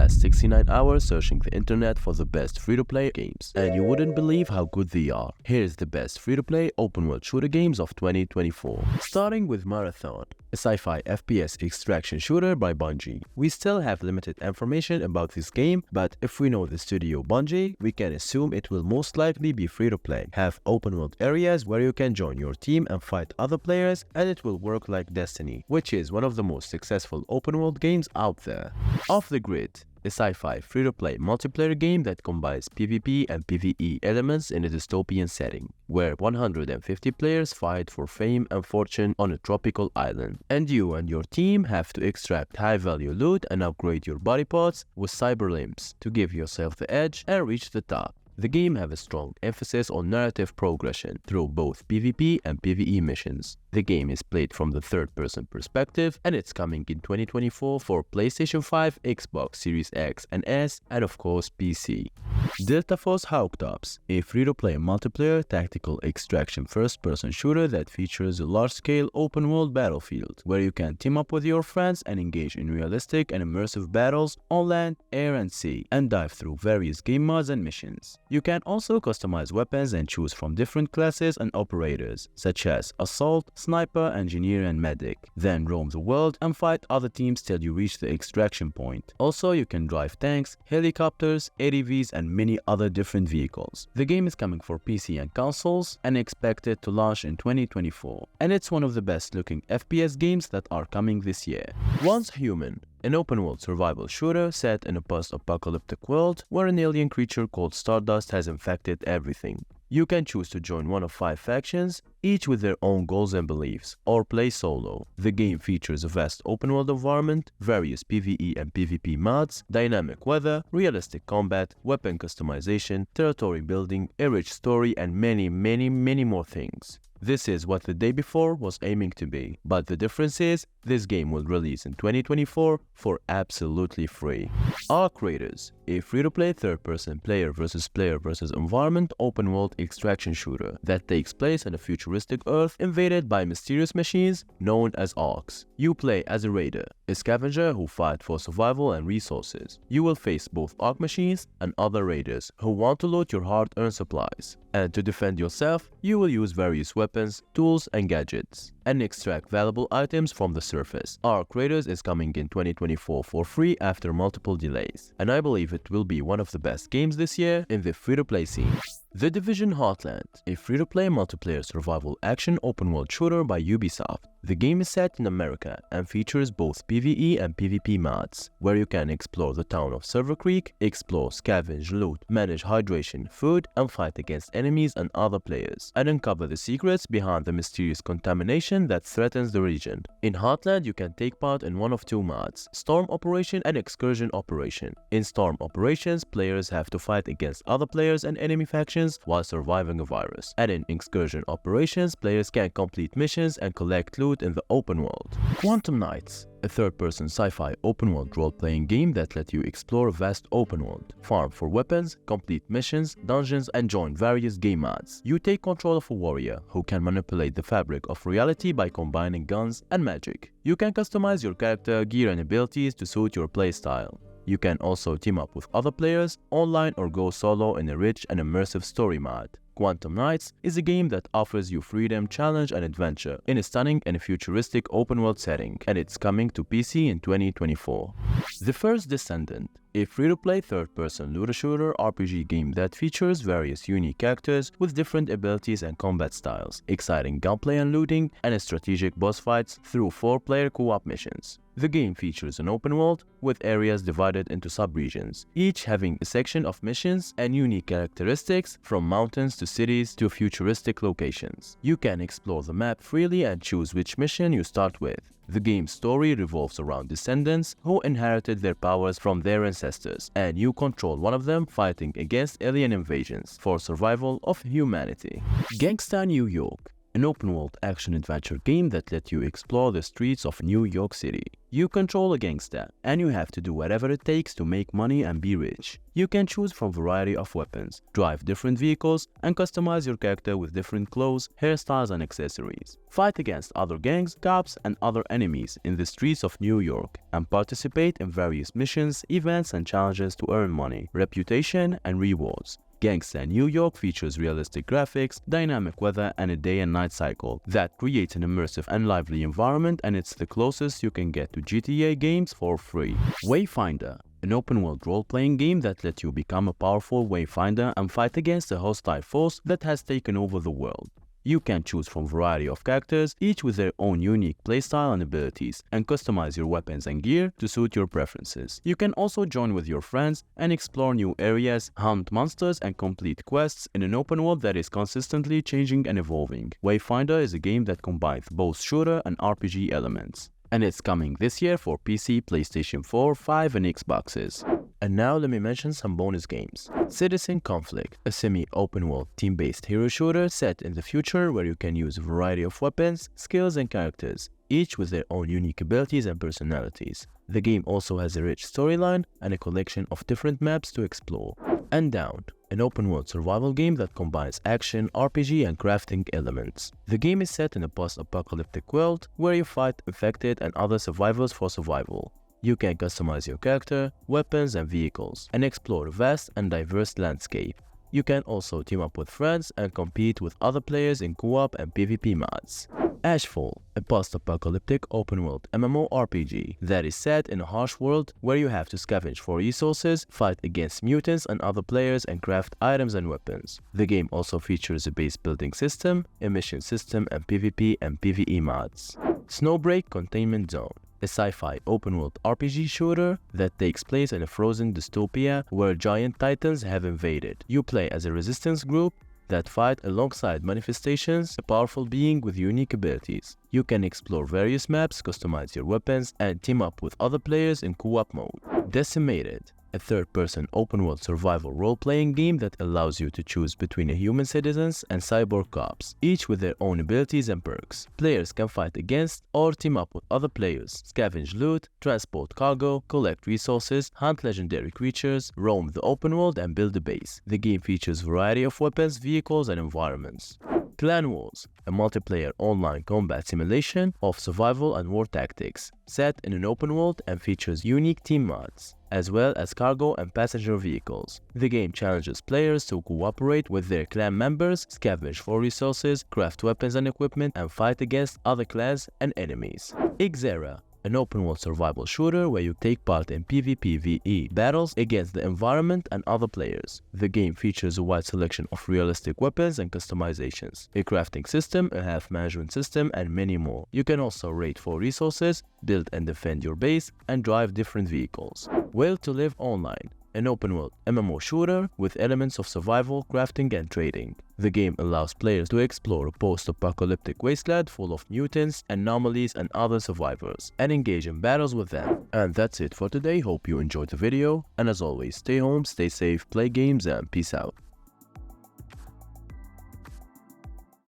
last 69 hours searching the internet for the best free-to-play games, and you wouldn't believe how good they are. Here's the best free-to-play open world shooter games of 2024. Starting with Marathon, a sci-fi FPS extraction shooter by Bungie. We still have limited information about this game, but if we know the studio Bungie, we can assume it will most likely be free-to-play, have open world areas where you can join your team and fight other players, and it will work like Destiny, which is one of the most successful open world games out there. Off the Grid, a sci-fi free-to-play multiplayer game that combines PvP and PvE elements in a dystopian setting, where 150 players fight for fame and fortune on a tropical island, and you and your team have to extract high-value loot and upgrade your body parts with cyber limbs to give yourself the edge and reach the top. The game has a strong emphasis on narrative progression through both PvP and PvE missions. The game is played from the third-person perspective, and it's coming in 2024 for PlayStation 5, Xbox Series X and S, and of course PC. Delta Force Hawktops, a free-to-play multiplayer tactical extraction first-person shooter that features a large-scale open-world battlefield, where you can team up with your friends and engage in realistic and immersive battles on land, air and sea, and dive through various game modes and missions. You can also customize weapons and choose from different classes and operators, such as Assault, Sniper, Engineer and Medic, then roam the world and fight other teams till you reach the extraction point. Also, you can drive tanks, helicopters, ATVs and many other different vehicles. The game is coming for PC and consoles and expected to launch in 2024, and it's one of the best looking FPS games that are coming this year. Once Human, an open-world survival shooter set in a post-apocalyptic world where an alien creature called Stardust has infected everything. You can choose to join one of 5 factions, each with their own goals and beliefs, or play solo. The game features a vast open-world environment, various PvE and PvP mods, dynamic weather, realistic combat, weapon customization, territory building, a rich story, and many more things. This is what the day before was aiming to be, but the difference is, this game will release in 2024 for absolutely free. Arc Raiders, a free-to-play third-person player versus environment open-world extraction shooter that takes place on a futuristic Earth invaded by mysterious machines known as Arcs. You play as a raider, a scavenger who fight for survival and resources. You will face both Arc machines and other raiders who want to loot your hard-earned supplies. And to defend yourself, you will use various weapons, tools and gadgets, and extract valuable items from the surface. Arc Raiders is coming in 2024 for free after multiple delays, and I believe it will be one of the best games this year in the free-to-play scene. The Division Heartland, a free-to-play multiplayer survival action open-world shooter by Ubisoft. The game is set in America and features both PvE and PvP mods, where you can explore the town of Silver Creek, explore, scavenge, loot, manage hydration, food, and fight against enemies and other players, and uncover the secrets behind the mysterious contamination that threatens the region. In Heartland, you can take part in one of 2 mods, Storm Operation and Excursion Operation. In Storm Operations, players have to fight against other players and enemy factions while surviving a virus, and in Excursion Operations, players can complete missions and collect loot in the open world. Quantum Knights, a third-person sci-fi open-world role-playing game that lets you explore a vast open world, farm for weapons, complete missions, dungeons, and join various game mods. You take control of a warrior who can manipulate the fabric of reality by combining guns and magic. You can customize your character, gear, and abilities to suit your playstyle. You can also team up with other players, online or go solo in a rich and immersive story mod. Quantum Knights is a game that offers you freedom, challenge, and adventure in a stunning and futuristic open-world setting, and it's coming to PC in 2024. The First Descendant, a free-to-play third-person looter shooter RPG game that features various unique characters with different abilities and combat styles, exciting gunplay and looting, and strategic boss fights through 4-player co-op missions. The game features an open world with areas divided into sub-regions, each having a section of missions and unique characteristics from mountains to cities to futuristic locations. You can explore the map freely and choose which mission you start with. The game's story revolves around descendants who inherited their powers from their ancestors, and you control one of them fighting against alien invasions for survival of humanity. Gangstar New York, an open-world action-adventure game that lets you explore the streets of New York City. You control a gangster, and you have to do whatever it takes to make money and be rich. You can choose from a variety of weapons, drive different vehicles, and customize your character with different clothes, hairstyles, and accessories. Fight against other gangs, cops, and other enemies in the streets of New York, and participate in various missions, events, and challenges to earn money, reputation, and rewards. Gangstar New York features realistic graphics, dynamic weather, and a day and night cycle that creates an immersive and lively environment, and it's the closest you can get to GTA games for free. Wayfinder, an open-world role-playing game that lets you become a powerful Wayfinder and fight against a hostile force that has taken over the world. You can choose from a variety of characters, each with their own unique playstyle and abilities, and customize your weapons and gear to suit your preferences. You can also join with your friends and explore new areas, hunt monsters, and complete quests in an open world that is consistently changing and evolving. Wayfinder is a game that combines both shooter and RPG elements, and it's coming this year for PC, PlayStation 4, 5, and Xboxes. And now let me mention some bonus games. Citizen Conflict, a semi-open world team-based hero shooter set in the future where you can use a variety of weapons, skills, and characters, each with their own unique abilities and personalities. The game also has a rich storyline and a collection of different maps to explore. Undawn, an open-world survival game that combines action, RPG, and crafting elements. The game is set in a post-apocalyptic world where you fight infected and other survivors for survival. You can customize your character, weapons, and vehicles, and explore a vast and diverse landscape. You can also team up with friends and compete with other players in co-op and PvP mods. Ashfall, a post-apocalyptic open-world MMORPG that is set in a harsh world where you have to scavenge for resources, fight against mutants and other players, and craft items and weapons. The game also features a base building system, a mission system, and PvP and PvE mods. Snowbreak Containment Zone, a sci-fi open-world RPG shooter that takes place in a frozen dystopia where giant titans have invaded. You play as a resistance group that fight alongside Manifestations, a powerful being with unique abilities. You can explore various maps, customize your weapons, and team up with other players in co-op mode. Decimated, a third-person open-world survival role-playing game that allows you to choose between human citizens and cyborg cops, each with their own abilities and perks. Players can fight against or team up with other players, scavenge loot, transport cargo, collect resources, hunt legendary creatures, roam the open world, and build a base. The game features a variety of weapons, vehicles, and environments. ClanWars, a multiplayer online combat simulation of survival and war tactics, set in an open world and features unique team mods, as well as cargo and passenger vehicles. The game challenges players to cooperate with their clan members, scavenge for resources, craft weapons and equipment, and fight against other clans and enemies. XERA, an open-world survival shooter where you take part in PvPvE battles against the environment and other players. The game features a wide selection of realistic weapons and customizations, a crafting system, a health management system, and many more. You can also raid for resources, build and defend your base, and drive different vehicles. Will to Live Online, an open-world MMO shooter with elements of survival, crafting, and trading. The game allows players to explore a post-apocalyptic wasteland full of mutants, anomalies, and other survivors, and engage in battles with them. And that's it for today. Hope you enjoyed the video, and as always, stay home, stay safe, play games, and peace out.